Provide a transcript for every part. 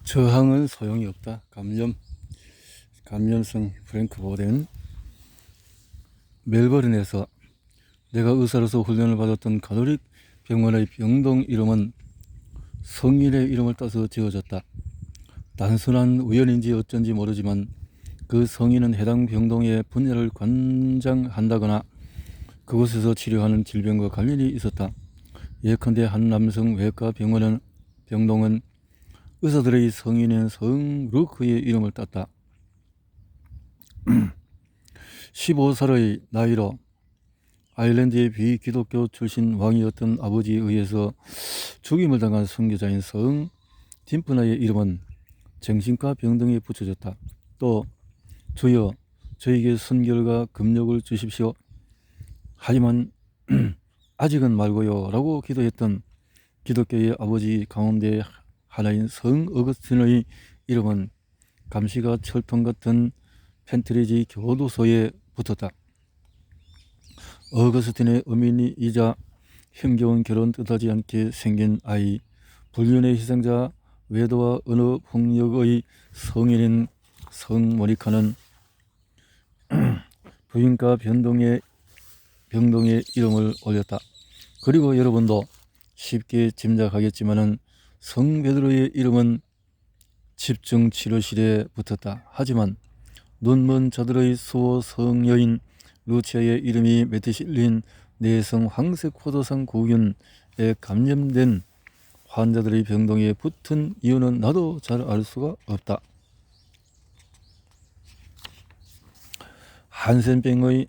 저항은 소용이 없다. 감염성 프랭크 보덴. 멜버른에서 내가 의사로서 훈련을 받았던 가톨릭 병원의 병동 이름은 성인의 이름을 따서 지어졌다. 단순한 우연인지 어쩐지 모르지만 그 성인은 해당 병동의 분야를 관장한다거나 그곳에서 치료하는 질병과 관련이 있었다. 예컨대 한 남성 외과 병동은 의사들의 성인인 성 루크의 이름을 땄다. 15살의 나이로 아일랜드의 비기독교 출신 왕이었던 아버지에 의해서 죽임을 당한 선교자인 성 딤프나의 이름은 정신과 병동에 붙여졌다. 또 주여 저에게 선결과 금력을 주십시오. 하지만 아직은 말고요 라고 기도했던 기독교의 아버지 가운데 하나인 성 어거스틴의 이름은 감시가 철통 같은 펜트리지 교도소에 붙었다. 어거스틴의 어민이이자 힘겨운 결혼 뜻하지 않게 생긴 아이, 불륜의 희생자, 외도와 언어 폭력의 성인인 성 모니카는 부인과 병동에 이름을 올렸다. 그리고 여러분도 쉽게 짐작하겠지만은 성 베드로의 이름은 집중치료실에 붙었다. 하지만 눈먼 자들의 수호 성여인 루치아의 이름이 메티실린 내성 황색 포도상 구균에 감염된 환자들의 병동에 붙은 이유는 나도 잘 알 수가 없다. 한센병의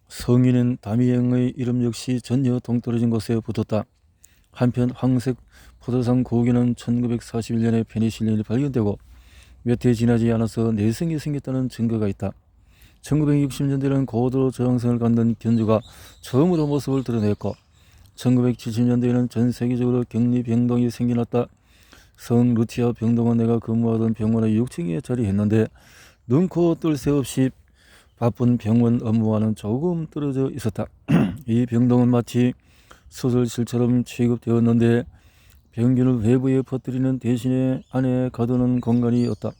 성인인 다미앵의 이름 역시 전혀 동떨어진 곳에 붙었다. 한편 황색 포도상 구균은 1941년에 페니실린이 발견되고 몇 해 지나지 않아서 내성이 생겼다는 증거가 있다. 1960년대에는 고도로 저항성을 갖는 견주가 처음으로 모습을 드러냈고 1970년대에는 전 세계적으로 격리 병동이 생겨났다. 성 루치아 병동은 내가 근무하던 병원의 6층에 자리했는데 눈코 뜰 새 없이 바쁜 병원 업무와는 조금 떨어져 있었다. 이 병동은 마치 수술실처럼 취급되었는데 병균을 외부에 퍼뜨리는 대신에 안에 가두는 공간이었다.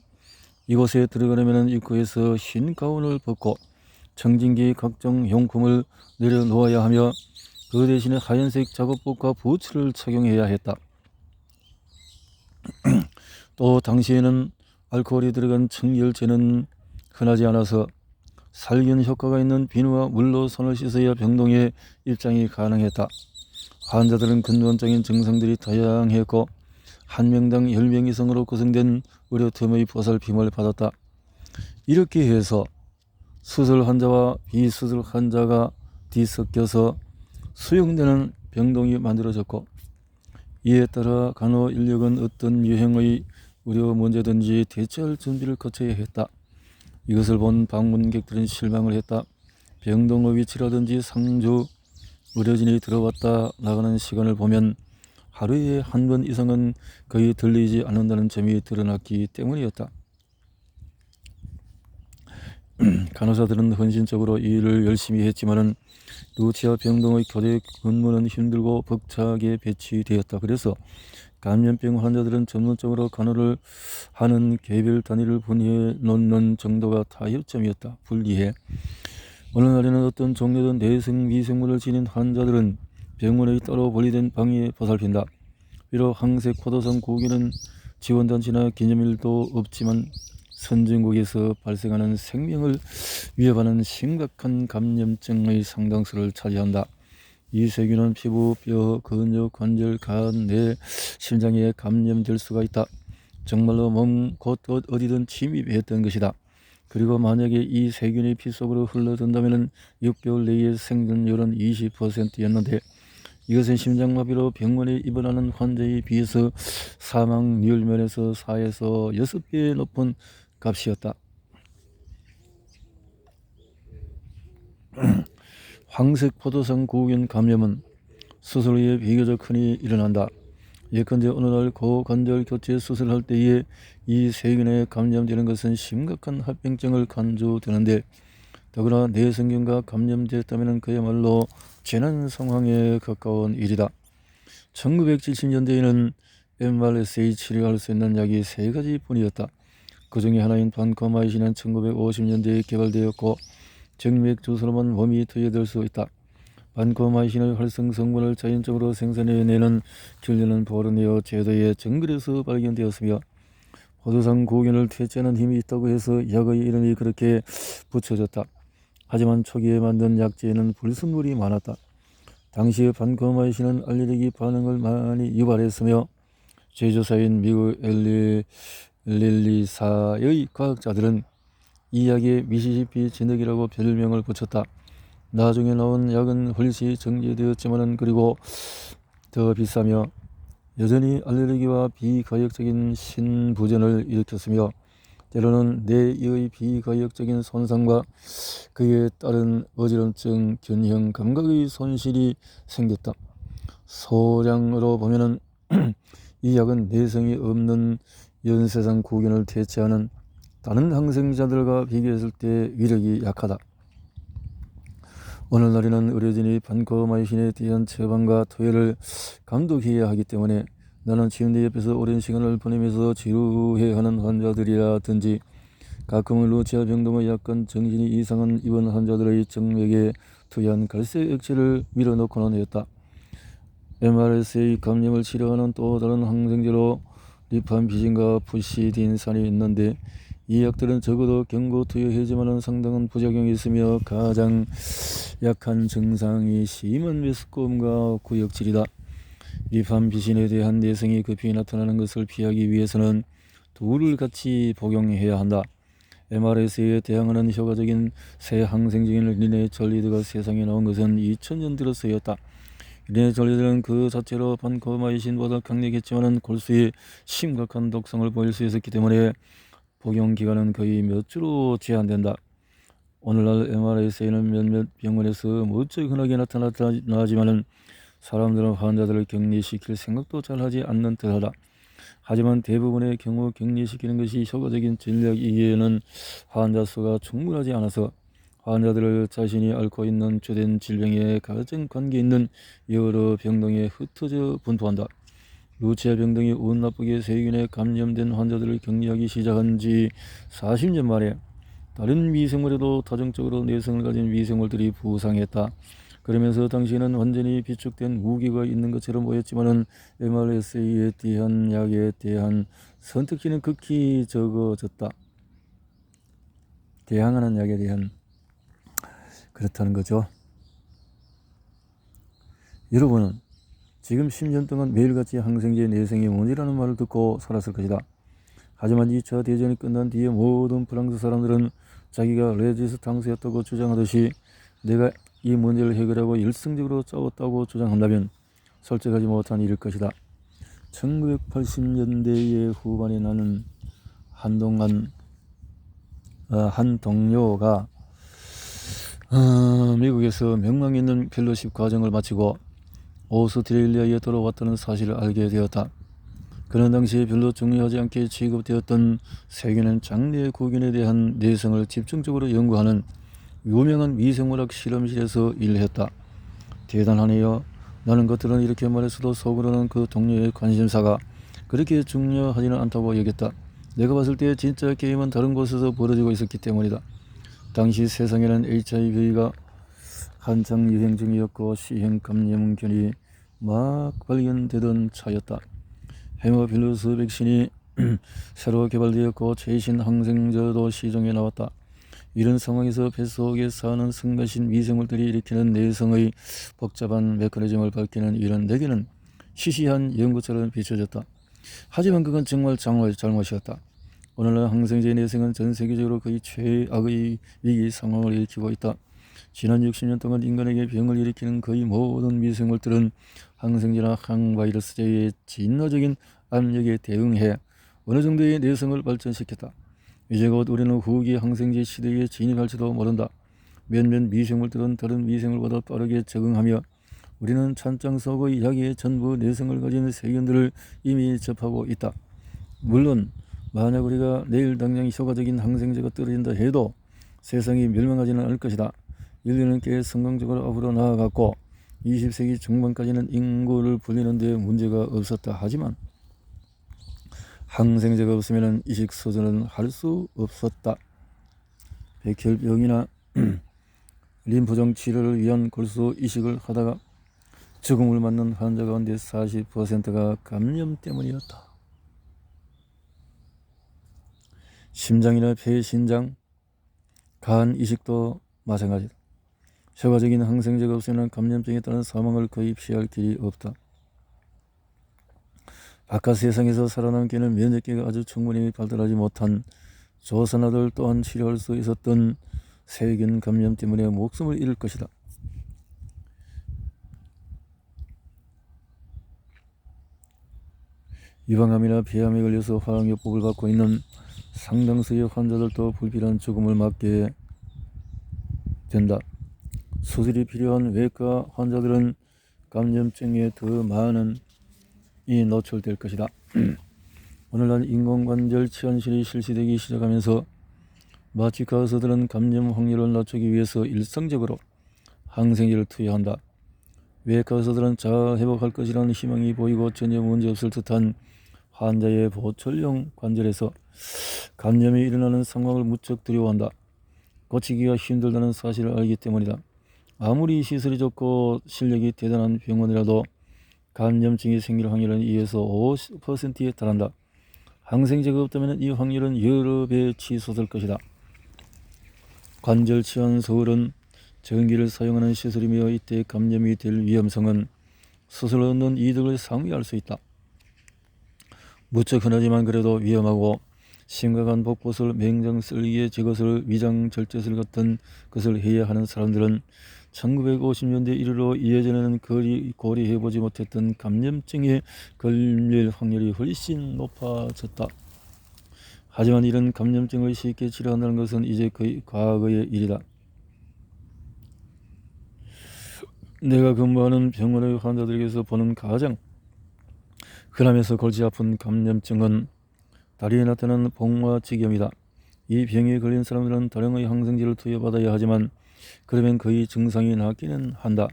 이곳에 들어가려면 입구에서 흰 가운을 벗고 청진기 각종 용품을 내려놓아야 하며 그 대신에 하얀색 작업복과 부츠를 착용해야 했다. 또 당시에는 알코올이 들어간 청열제는 흔하지 않아서 살균 효과가 있는 비누와 물로 손을 씻어야 병동에 입장이 가능했다. 환자들은 근원적인 증상들이 다양했고 한 명당 10명 이상으로 구성된 의료팀의 보살핌을 받았다. 이렇게 해서 수술 환자와 비수술 환자가 뒤섞여서 수용되는 병동이 만들어졌고 이에 따라 간호 인력은 어떤 유형의 의료 문제든지 대처할 준비를 거쳐야 했다. 이것을 본 방문객들은 실망을 했다. 병동의 위치라든지 상주 의료진이 들어왔다 나가는 시간을 보면 하루에 한 번 이상은 거의 들리지 않는다는 점이 드러났기 때문이었다. 간호사들은 헌신적으로 이 일을 열심히 했지만은 루치아 병동의 교대 근무는 힘들고 벅차게 배치되었다. 그래서 감염병 환자들은 전문적으로 간호를 하는 개별 단위를 분리해 놓는 정도가 타협점이었다. 분리해. 어느 날에는 어떤 종류든 내성 미생물을 지닌 환자들은 병원의 따로 분리된 방에 보살핀다. 비록 황색 포도상 구기는 지원단체나 기념일도 없지만 선진국에서 발생하는 생명을 위협하는 심각한 감염증의 상당수를 차지한다. 이 세균은 피부, 뼈, 근육, 관절, 간, 뇌, 심장에 감염될 수가 있다. 정말로 몸 곳곳 어디든 침입했던 것이다. 그리고 만약에 이 세균이 피 속으로 흘러든다면 6개월 내에 생존율은 20%였는데 이것은 심장마비로 병원에 입원하는 환자에 비해서 사망률 면에서 4에서 6배 높은 값이었다. 황색 포도상 구균 감염은 수술 후에 비교적 흔히 일어난다. 예컨대 어느 날 고관절 교체 수술할 때에 이 세균에 감염되는 것은 심각한 합병증을 간주되는데 더구나 뇌성균과 감염됐다면 그야말로 재난 상황에 가까운 일이다. 1970년대에는 MRSA 치료할 수 있는 약이 3가지 뿐이었다. 그 중에 하나인 반코마이신은 1950년대에 개발되었고 정맥 주사로만 몸이 투여될 수 있다. 반코마이신의 활성 성분을 자연적으로 생산해내는 균류는 보르네오 제도의 정글에서 발견되었으며 호두상 고균을 퇴치하는 힘이 있다고 해서 약의 이름이 그렇게 붙여졌다. 하지만 초기에 만든 약재에는 불순물이 많았다. 당시의 반코마이신은 알레르기 반응을 많이 유발했으며 제조사인 미국 릴리사의 과학자들은 이 약에 미시시피 진흙이라고 별명을 붙였다. 나중에 나온 약은 훨씬 정제되었지만 그리고 더 비싸며 여전히 알레르기와 비가역적인 신부전을 일으켰으며 때로는 뇌의 비가역적인 손상과 그에 따른 어지럼증, 균형 감각의 손실이 생겼다. 소량으로 보면은 이 약은 내성이 없는 연쇄상 구균을 퇴치하는 다른 항생제들과 비교했을 때 위력이 약하다. 오늘날에는 의료진이 반코마이신에 대한 처방과 투여를 감독해야 하기 때문에 나는 침대 옆에서 오랜 시간을 보내면서 지루해하는 환자들이라든지 가끔은 루치아 병동의 약간 정신이 이상한 입원 환자들의 정맥에 투여한 갈색 액체를 밀어넣고는 했다. MRSA 감염을 치료하는 또 다른 항생제로 리팜피진과 푸시딘산이 있는데 이 약들은 적어도 경고 투여해야지만 상당한 부작용이 있으며 가장 약한 증상이 심한 메스꺼움과 구역질이다. 리팜피신에 대한 내성이 급히 나타나는 것을 피하기 위해서는 둘을 같이 복용해야 한다. MRSA에 대항하는 효과적인 새 항생제인 리네졸리드가 세상에 나온 것은 2000년 들어서였다. 리네졸리드는 그 자체로 반코마이신보다 강력했지만 골수에 심각한 독성을 보일 수 있었기 때문에 복용 기간은 거의 몇 주로 제한된다. 오늘날 MRSA는 몇몇 병원에서 무척 흔하게 나타나지만 사람들은 환자들을 격리시킬 생각도 잘 하지 않는 듯하다. 하지만 대부분의 경우 격리시키는 것이 효과적인 전략이기에는 환자 수가 충분하지 않아서 환자들을 자신이 앓고 있는 주된 질병에 가장 관계 있는 여러 병동에 흩어져 분포한다. 루치아 병동이 운 나쁘게 세균에 감염된 환자들을 격리하기 시작한 지 40년 만에 다른 미생물에도 다중적으로 내성을 가진 미생물들이 부상했다. 그러면서 당시에는 완전히 비축된 무기가 있는 것처럼 보였지만 MRSA에 대한 약에 대한 선택지는 극히 적어졌다. 대항하는 약에 대한 그렇다는 거죠. 여러분은 지금 10년 동안 매일같이 항생제 내성이 문제라는 말을 듣고 살았을 것이다. 하지만 2차 대전이 끝난 뒤에 모든 프랑스 사람들은 자기가 레지스탕스였다고 주장하듯이 내가 이 문제를 해결하고 열성적으로 싸웠다고 주장한다면 솔직하지 못한 일일 것이다. 1980년대의 후반에 나는 한 동료가 미국에서 명망 있는 펠로십 과정을 마치고 오스트레일리아에 돌아왔다는 사실을 알게 되었다. 그는 당시에 별로 중요하지 않게 취급되었던 세균은 장내 구균에 대한 내성을 집중적으로 연구하는 유명한 미생물학 실험실에서 일했다. 대단하네요. 나는 것들은 이렇게 말했어도 속으로는 그 동료의 관심사가 그렇게 중요하지는 않다고 여겼다. 내가 봤을 때 진짜 게임은 다른 곳에서 벌어지고 있었기 때문이다. 당시 세상에는 HIV가 한창 유행 중이었고 C형 감염균이 막 발견되던 차였다. 헤모필러스 백신이 새로 개발되었고 최신 항생제도 시중에 나왔다. 이런 상황에서 뱃속에 사는 성가신 미생물들이 일으키는 내성의 복잡한 메커니즘을 밝히는 이런 내게는 시시한 연구처럼 비춰졌다. 하지만 그건 정말 잘못이었다. 오늘날 항생제 내성은 전 세계적으로 거의 최악의 위기 상황을 일으키고 있다. 지난 60년 동안 인간에게 병을 일으키는 거의 모든 미생물들은 항생제나 항바이러스제의 진화적인 압력에 대응해 어느 정도의 내성을 발전시켰다. 이제 곧 우리는 후기 항생제 시대에 진입할지도 모른다. 몇몇 미생물들은 다른 미생물보다 빠르게 적응하며 우리는 찬장 속의 약의 전부 내성을 가진 세균들을 이미 접하고 있다. 물론 만약 우리가 내일 당장 효과적인 항생제가 떨어진다 해도 세상이 멸망하지는 않을 것이다. 인류는 꽤 성공적으로 앞으로 나아갔고 20세기 중반까지는 인구를 불리는 데 문제가 없었다. 하지만 항생제가 없으면 이식수술은 할 수 없었다. 백혈병이나 림프종 치료를 위한 골수 이식을 하다가 죽음을 맞는 환자 가운데 40%가 감염 때문이었다. 심장이나 폐, 신장, 간 이식도 마찬가지다. 효과적인 항생제가 없으면 감염병에 따른 사망을 거의 피할 길이 없다. 바깥 세상에서 살아남기에는 면역계가 아주 충분히 발달하지 못한 조선아들 또한 치료할 수 있었던 세균 감염 때문에 목숨을 잃을 것이다. 유방암이나 폐암에 걸려서 화학요법을 받고 있는 상당수의 환자들도 불필요한 죽음을 맞게 된다. 수술이 필요한 외과 환자들은 감염증에 더 많은 이 노출될 것이다. 오늘날 인공관절 치환술이 실시되기 시작하면서 마취과 의사들은 감염 확률을 낮추기 위해서 일상적으로 항생제를 투여한다. 외과 의사들은 잘 회복할 것이라는 희망이 보이고 전혀 문제없을 듯한 환자의 보철용 관절에서 감염이 일어나는 상황을 무척 두려워한다. 고치기가 힘들다는 사실을 알기 때문이다. 아무리 시설이 좋고 실력이 대단한 병원이라도 감염증이 생길 확률은 2에서 5%에 달한다. 항생제가 없다면 이 확률은 여러 배 치솟을 것이다. 관절 치환 서울은 전기를 사용하는 시설이며 이때 감염이 될 위험성은 수술을 얻는 이득을 상회할 수 있다. 무척 흔하지만 그래도 위험하고 심각한 복붙을 맹장 쓸기에 제것을 위장 절제술 같은 것을 해야 하는 사람들은 1950년대 이르러 예전에는 고려해보지 못했던 감염증에 걸릴 확률이 훨씬 높아졌다. 하지만 이런 감염증을 쉽게 치료한다는 것은 이제 거의 과거의 일이다. 내가 근무하는 병원의 환자들에게서 보는 가장 흔하면서 골치 아픈 감염증은 다리에 나타나는 복마지겸이다. 이 병에 걸린 사람들은 다량의 항생제를 투여받아야 하지만 그러면 거의 증상이 낫기는 한다.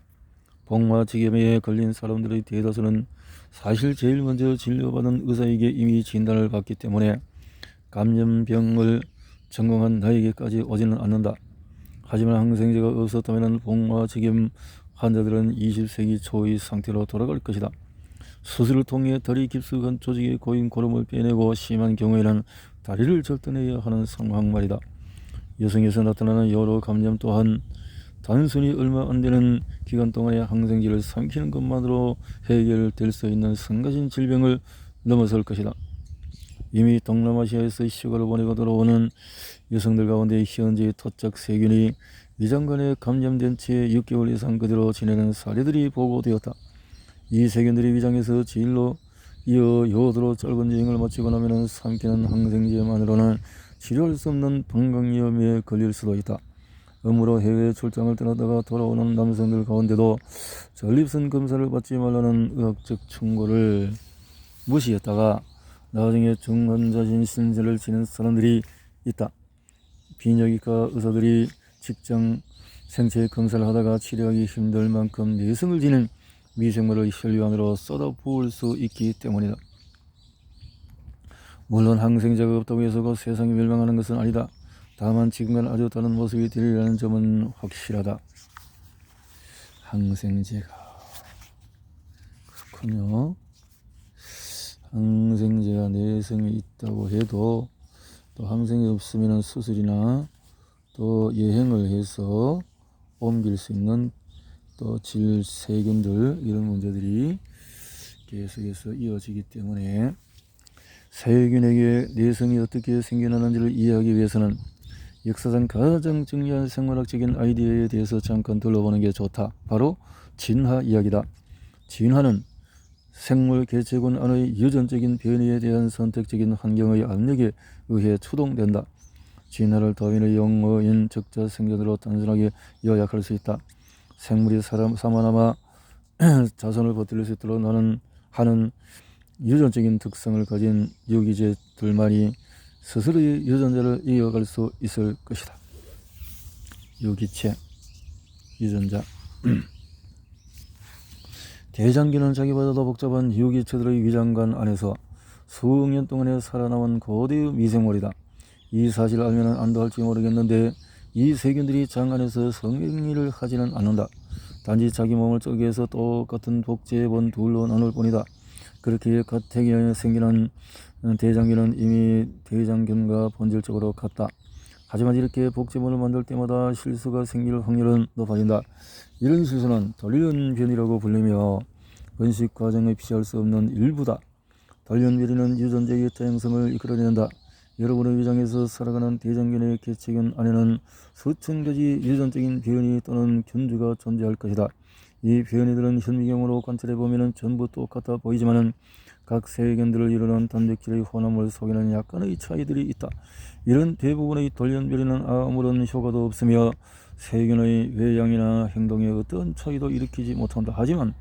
복마지겸에 걸린 사람들의 대다수는 사실 제일 먼저 진료받은 의사에게 이미 진단을 받기 때문에 감염병을 전공한 나에게까지 오지는 않는다. 하지만 항생제가 없었다면 복마지겸 환자들은 20세기 초의 상태로 돌아갈 것이다. 수술을 통해 다리 깊숙한 조직에 고인 고름을 빼내고 심한 경우에는 다리를 절단해야 하는 상황 말이다. 여성에서 나타나는 여러 감염 또한 단순히 얼마 안 되는 기간 동안에 항생제를 삼키는 것만으로 해결될 수 있는 성가신 질병을 넘어설 것이다. 이미 동남아시아에서 휴가를 보내고 들어오는 여성들 가운데 현재 토착 세균이 위장관에 감염된 채 6개월 이상 그대로 지내는 사례들이 보고되었다. 이 세균들이 위장에서 질로 이어 요도로 짧은 여행을 마치고 나면 삼키는 항생제만으로는 치료할 수 없는 방광염에 걸릴 수도 있다. 업무로 해외 출장을 떠나다가 돌아오는 남성들 가운데도 전립선 검사를 받지 말라는 의학적 충고를 무시했다가 나중에 중환자진 신세를 지는 사람들이 있다. 비뇨기과 의사들이 직장 생체 검사를 하다가 치료하기 힘들 만큼 내성을 지닌 미생물을 혈류 안으로 쏟아부을 수 있기 때문이다. 물론 항생제가 없다고 해서 그 세상이 멸망하는 것은 아니다. 다만 지금과는 아주 다른 모습이 되리라는 점은 확실하다. 항생제가 그렇군요. 항생제가 내성이 있다고 해도 또 항생제 없으면 수술이나 또 여행을 해서 옮길 수 있는 또 질세균들 이런 문제들이 계속해서 이어지기 때문에 세균에게 내성이 어떻게 생겨나는지를 이해하기 위해서는 역사상 가장 중요한 생물학적인 아이디어에 대해서 잠깐 둘러보는 게 좋다. 바로 진화 이야기다. 진화는 생물 개체군 안의 유전적인 변이에 대한 선택적인 환경의 압력에 의해 추동된다. 진화를 다윈의 영어인 적자생존으로 단순하게 요약할 수 있다. 생물이 살아남아 자손을 버틸 수 있도록 하는 유전적인 특성을 가진 유기체들만이 스스로의 유전자를 이어갈 수 있을 것이다. 유기체, 유전자. 대장균은 자기보다 더 복잡한 유기체들의 위장관 안에서 수억 년 동안에 살아남은 고대의 미생물이다. 이 사실을 알면 안도 할지 모르겠는데 이 세균들이 장 안에서 성행위를 하지는 않는다. 단지 자기 몸을 쪼개서 똑같은 복제본 둘로 나눌 뿐이다. 그렇게 가택이 생기는 대장균은 이미 대장균과 본질적으로 같다. 하지만 이렇게 복제본을 만들 때마다 실수가 생길 확률은 높아진다. 이런 실수는 돌연변이라고 불리며 번식 과정에 피할 수 없는 일부다. 돌연변이는 유전자의 다양성을 이끌어낸다. 여러분의 위장에서 살아가는 대장균의 개체균 안에는 수천 가지 유전적인 변이 또는 균주가 존재할 것이다. 이 변이들은 현미경으로 관찰해보면 전부 똑같아 보이지만 각 세균들을 이루는 단백질의 혼합물 속에는 약간의 차이들이 있다. 이런 대부분의 돌연변이는 아무런 효과도 없으며 세균의 외양이나 행동에 어떤 차이도 일으키지 못한다. 하지만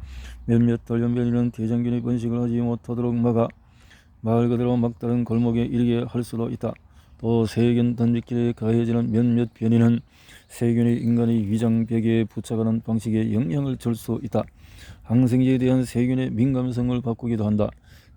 몇몇 돌연변이는 대장균의 번식을 하지 못하도록 막아 말 그대로 막다른 골목에 이르게 할 수도 있다. 또 세균 단백질에 가해지는 몇몇 변이는 세균이 인간의 위장벽에 부착하는 방식에 영향을 줄 수 있다. 항생제에 대한 세균의 민감성을 바꾸기도 한다.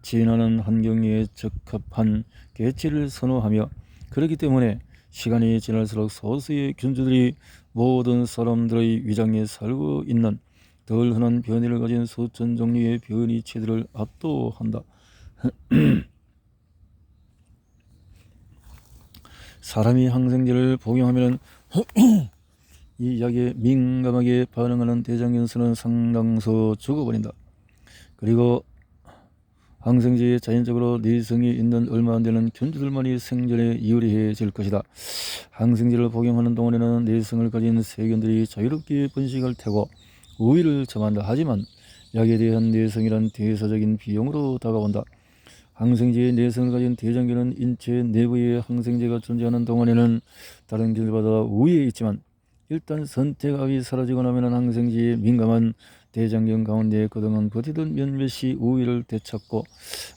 진화는 환경에 적합한 개체를 선호하며 그렇기 때문에 시간이 지날수록 소수의 균주들이 모든 사람들의 위장에 살고 있는 덜 흔한 변이를 가진 수천 종류의 변이체들을 압도한다. 사람이 항생제를 복용하면 이 약에 민감하게 반응하는 대장균 수는 상당수 죽어버린다. 그리고 항생제에 자연적으로 내성이 있는 얼마 안 되는 균주들만이 생존에 유리해질 것이다. 항생제를 복용하는 동안에는 내성을 가진 세균들이 자유롭게 번식할 테고 우위를 점한다. 하지만 약에 대한 내성이란 대사적인 비용으로 다가온다. 항생제의 내성을 가진 대장균은 인체 내부에 항생제가 존재하는 동안에는 다른 균들보다 우위에 있지만 일단 선택압이 사라지고 나면 항생제에 민감한 대장균 가운데 그동안 버티던 몇몇이 우위를 되찾고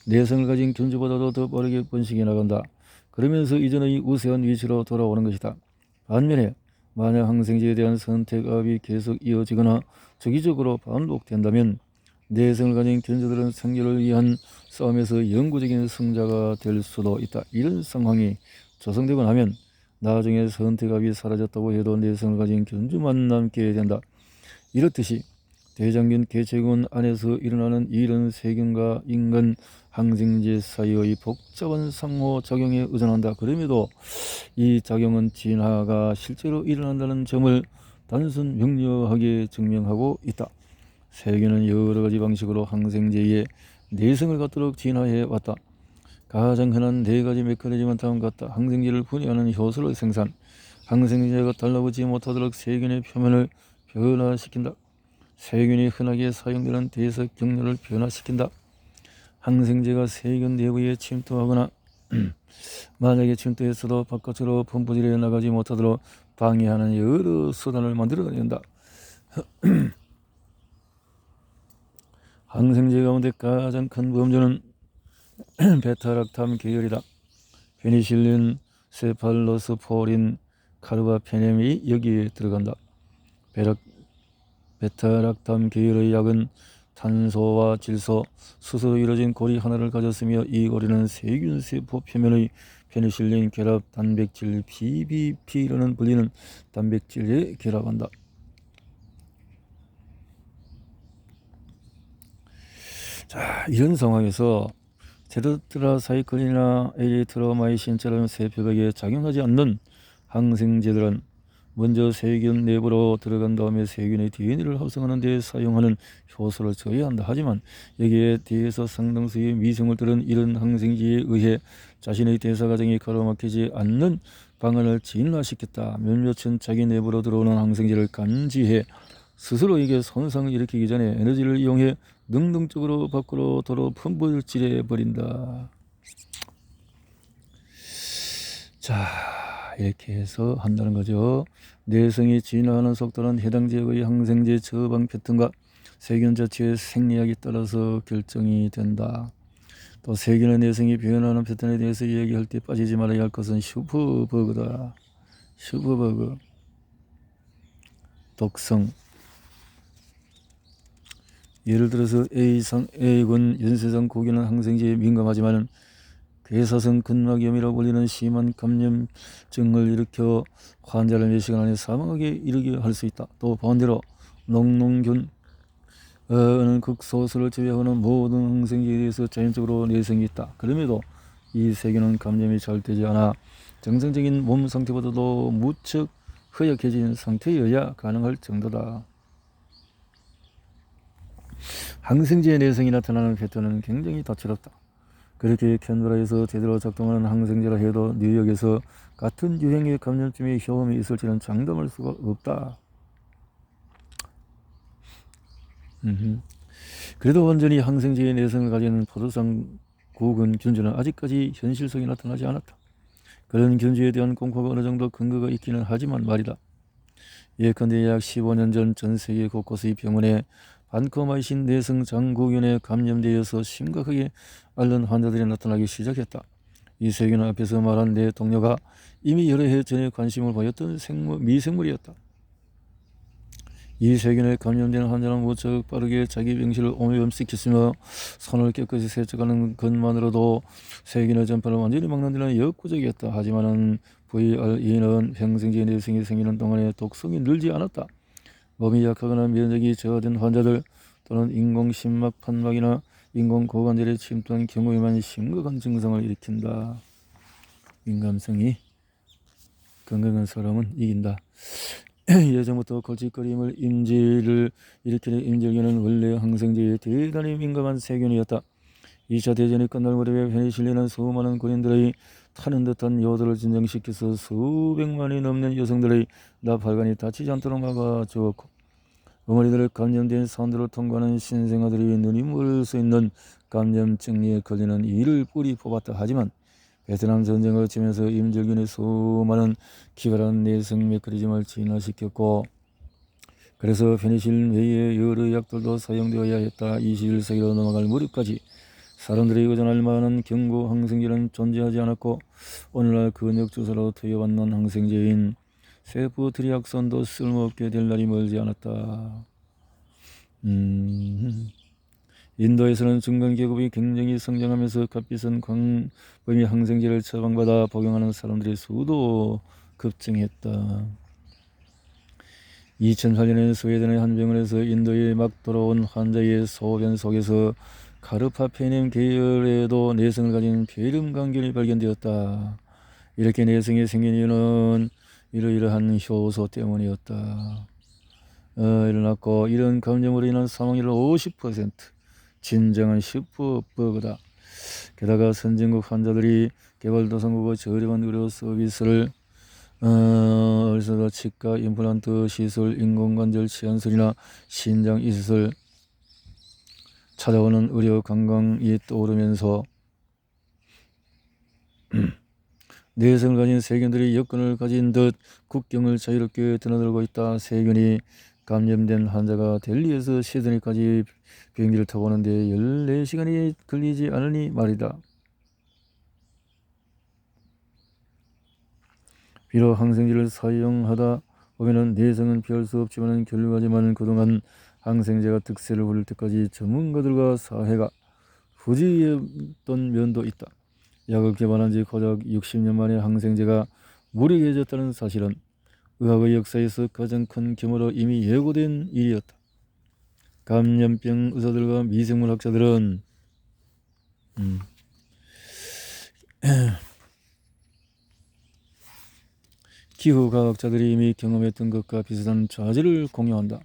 내성을 가진 균주보다도 더 빠르게 번식해 나간다. 그러면서 이전의 우세한 위치로 돌아오는 것이다. 반면에 만약 항생제에 대한 선택압이 계속 이어지거나 주기적으로 반복된다면 내성을 가진 균주들은 생존을 위한 싸움에서 영구적인 승자가 될 수도 있다. 이런 상황이 조성되고 나면 나중에 선택압이 사라졌다고 해도 내성을 가진 균주만 남게 된다. 이렇듯이 대장균 개체군 안에서 일어나는 이런 세균과 인간 항생제 사이의 복잡한 상호작용에 의존한다. 그럼에도 이 작용은 진화가 실제로 일어난다는 점을 단순 명료하게 증명하고 있다. 세균은 여러 가지 방식으로 항생제에 내성을 갖도록 진화해 왔다. 가장 흔한 네 가지 메커니즘은 다음과 같다. 항생제를 분해하는 효소를 생산. 항생제가 달라붙지 못하도록 세균의 표면을 변화시킨다. 세균이 흔하게 사용되는 대사 경로를 변화시킨다. 항생제가 세균 내부에 침투하거나 만약에 침투했어도 바깥으로 분포질해 나가지 못하도록 방해하는 여러 수단을 만들어낸다. 항생제 가운데 가장 큰 범주는 베타락탐 계열이다. 페니실린, 세팔로스포린, 카르바페넴이 여기에 들어간다. 베타락탐 계열의 약은 탄소와 질소, 수소로 이루어진 고리 하나를 가졌으며 이 고리는 세균세포 표면의 페니실린 결합 단백질 PBP라는 불리는 단백질에 결합한다. 자, 이런 상황에서 테트라사이클린이나 에리트로마이신처럼 세포벽에 작용하지 않는 항생제들은 먼저 세균 내부로 들어간 다음에 세균의 DNA를 합성하는 데 사용하는 효소를 처리한다. 하지만 여기에 대해서 상당수의 미생물들은 이런 항생제에 의해 자신의 대사 과정이 가로막히지 않는 방안을 진화시켰다. 몇몇은 자기 내부로 들어오는 항생제를 감지해 스스로에게 손상을 일으키기 전에 에너지를 이용해 능동적으로 밖으로 도로 분포질해 버린다. 자, 이렇게 해서 한다는 거죠. 내성이 진화하는 속도는 해당 지역의 항생제 처방 패턴과 세균 자체의 생리학에 따라서 결정이 된다. 또 세균의 내성이 변하는 패턴에 대해서 이야기할 때 빠지지 말아야 할 것은 슈퍼버그다. 슈퍼버그. 독성. 예를 들어서 A군 연쇄상 고기는 항생제에 민감하지만 괴사성 근막염이라고 불리는 심한 감염증을 일으켜 환자를 몇 시간 안에 사망하게 이르게 할 수 있다. 또 반대로 녹농균 는 극소수를 제외하고는 모든 항생제에 대해서 자연적으로 내성이 있다. 그럼에도 이 세균은 감염이 잘 되지 않아 정상적인 몸 상태보다도 무척 허약해진 상태여야 가능할 정도다. 항생제의 내성이 나타나는 패턴은 굉장히 다채롭다. 그렇게 캔버라에서 제대로 작동하는 항생제라 해도 뉴욕에서 같은 유행의 감염증의 효험이 있을지는 장담할 수가 없다. 그래도 완전히 항생제의 내성을 가진 포도상국은 균주는 아직까지 현실성이 나타나지 않았다. 그런 균주에 대한 공포가 어느 정도 근거가 있기는 하지만 말이다. 예컨대 약 15년 전 전 세계 곳곳의 병원에 반코마이신 내성 장구균에 감염되어서 심각하게 앓는 환자들이 나타나기 시작했다. 이 세균은 앞에서 말한 내 동료가 이미 여러 해 전에 관심을 보였던 미생물이었다. 이 세균에 감염된 환자는 무척 빠르게 자기 병실을 오염시켰으며 손을 깨끗이 세척하는 것만으로도 세균의 전파를 완전히 막는 데는 역부족이었다. 하지만 VRE는 평생제 내성이 생기는 동안에 독성이 늘지 않았다. 몸이 약하거나 면역이 저하된 환자들 또는 인공심막 판막이나 인공고관절에 침투한 경우에만 심각한 증상을 일으킨다. 민감성이 건강한 사람은 이긴다. 예전부터 골칫거림을 임질을 일으키는 임질균은 원래 항생제에 대단히 민감한 세균이었다. 2차 대전이 끝날 무렵에 페니실린은 수많은 군인들의 타는 듯한 요도를 진정시켜서 수백만이 넘는 여성들의 나팔관이 다치지 않도록 막아주었고 어머니들의 감염된 산도를 통과하는 신생아들이 눈이 멀 수 있는 감염증에 걸리는 이를 뿌리 뽑았다. 하지만 베트남 전쟁을 치면서 임질균이 수많은 기발한 내성 메커니즘을 진화시켰고 그래서 페니실린 외에 여러 약들도 사용되어야 했다. 21세기로 넘어갈 무렵까지 사람들이 의존할 만한 경구 항생제는 존재하지 않았고 오늘날 근육주사로 투여받는 항생제인 세포트리악선도 쓸모없게 될 날이 멀지 않았다. 인도에서는 중간계급이 굉장히 성장하면서 값비싼 광범위 항생제를 처방받아 복용하는 사람들의 수도 급증했다. 2008년에 스웨덴의 한 병원에서 인도에 막 돌아온 환자의 소변 속에서 카르파페늄 계열에도 내성을 가진 폐렴간균이 발견되었다. 이렇게 내성이 생긴 이유는 이러이러한 효소 때문이었다. 일어났고 이런 감염으로 인한 사망률은 50%, 진정은 10%다. 게다가 선진국 환자들이 개발도상국의 저렴한 의료 서비스를 치과 임플란트 시술, 인공관절 치환술이나 신장 이식을 찾아오는 의료 관광이 떠오르면서 내성을 가진 세균들이 여건을 가진 듯 국경을 자유롭게 드나들고 있다. 세균이 감염된 환자가 델리에서 시드니까지 비행기를 타고 오는데 14시간이 걸리지 않으니 말이다. 비록 항생제를 사용하다 보면 내성은 피할 수 없지만 결과지만 그동안 항생제가 득세를 부릴 때까지 전문가들과 사회가 부지했던 면도 있다. 약을 개발한 지 고작 60년 만에 항생제가 무력해졌다는 사실은 의학의 역사에서 가장 큰 규모로 이미 예고된 일이었다. 감염병 의사들과 미생물학자들은 기후과학자들이 이미 경험했던 것과 비슷한 좌절을 공유한다.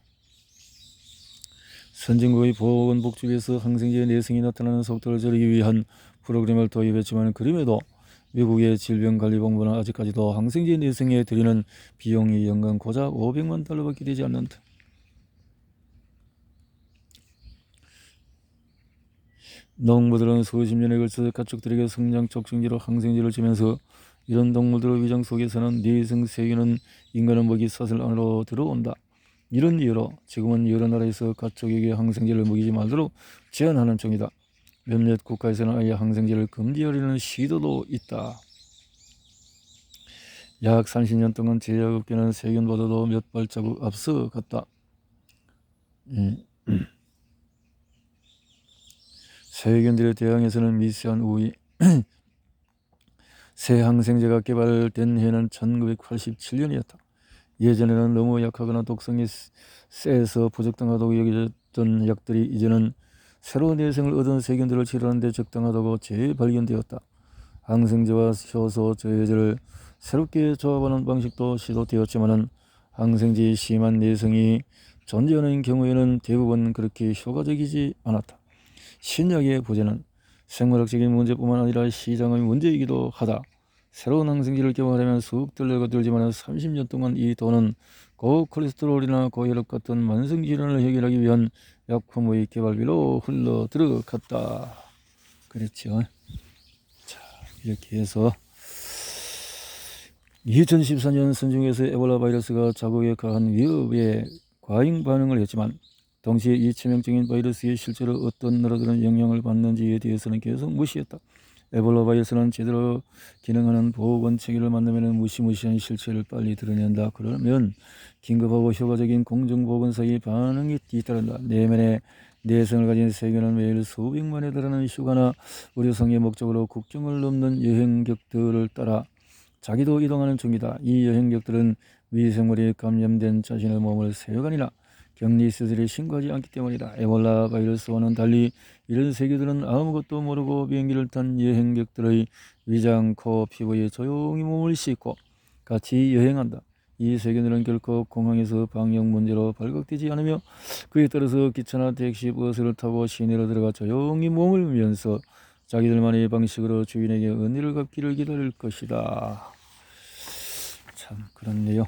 선진국의 보건복지부에서 항생제의 내성이 나타나는 속도를 줄이기 위한 프로그램을 도입했지만 그럼에도 미국의 질병관리본부는 아직까지도 항생제 내성에 들이는 비용이 연간 고작 $500만 밖에 되지 않는다. 농부들은 수십 년에 걸쳐 가축들에게 성장 촉진제로 항생제를 주면서 이런 동물들의 위장 속에서는 내성 세균은 인간의 먹이 사슬 안으로 들어온다. 이런 이유로 지금은 여러 나라에서 가축에게 항생제를 먹이지 말도록 제한하는 중이다. 몇몇 국가에서는 아예 항생제를 금지하려는 시도도 있다. 약 30년 동안 제약업계는 세균보다도 몇 발자국 앞서 갔다. 세균들에 대항해서는 미세한 우위 새 항생제가 개발된 해는 1987년이었다. 예전에는 너무 약하거나 독성이 세서 부적당하다고 여겨졌던 약들이 이제는 새로운 내성을 얻은 세균들을 치료하는 데 적당하다고 재발견되었다. 항생제와 효소 저해제를 새롭게 조합하는 방식도 시도되었지만 항생제의 심한 내성이 존재하는 경우에는 대부분 그렇게 효과적이지 않았다. 신약의 부재는 생물학적인 문제뿐만 아니라 시장의 문제이기도 하다. 새로운 항생제를 개발하면 수억 달러가 들지만 30년 동안 이 돈은 고콜레스테롤이나 고혈압 같은 만성 질환을 해결하기 위한 약품의 개발비로 흘러 들어갔다. 그렇죠. 자, 이렇게 해서 2014년 선중에서 에볼라 바이러스가 자국에 가한 위협에 과잉 반응을 했지만 동시에 이 치명적인 바이러스에 실제로 어떤 나라들은 영향을 받는지에 대해서는 계속 무시했다. 에볼라 바이러스는 제대로 기능하는 보건 체계를 만나면 무시무시한 실체를 빨리 드러낸다. 그러면 긴급하고 효과적인 공중보건사의 반응이 뒤따른다. 내면의 내성을 가진 세계는 매일 수백만에 달하는 휴가나 의료성의 목적으로 국경을 넘는 여행객들을 따라 자기도 이동하는 중이다. 이 여행객들은 위생물에 감염된 자신의 몸을 세어간이나 격리 수술에 신고하지 않기 때문이다. 에볼라 바이러스와는 달리 이런 세계들은 아무것도 모르고 비행기를 탄 여행객들의 위장, 코, 피부에 조용히 몸을 씻고 같이 여행한다. 이 세계들은 결코 공항에서 방역 문제로 발각되지 않으며 그에 따라서 기차나 택시, 버스를 타고 시내로 들어가 조용히 몸을 면서 자기들만의 방식으로 주인에게 은혜를 갚기를 기다릴 것이다. 참 그렇네요.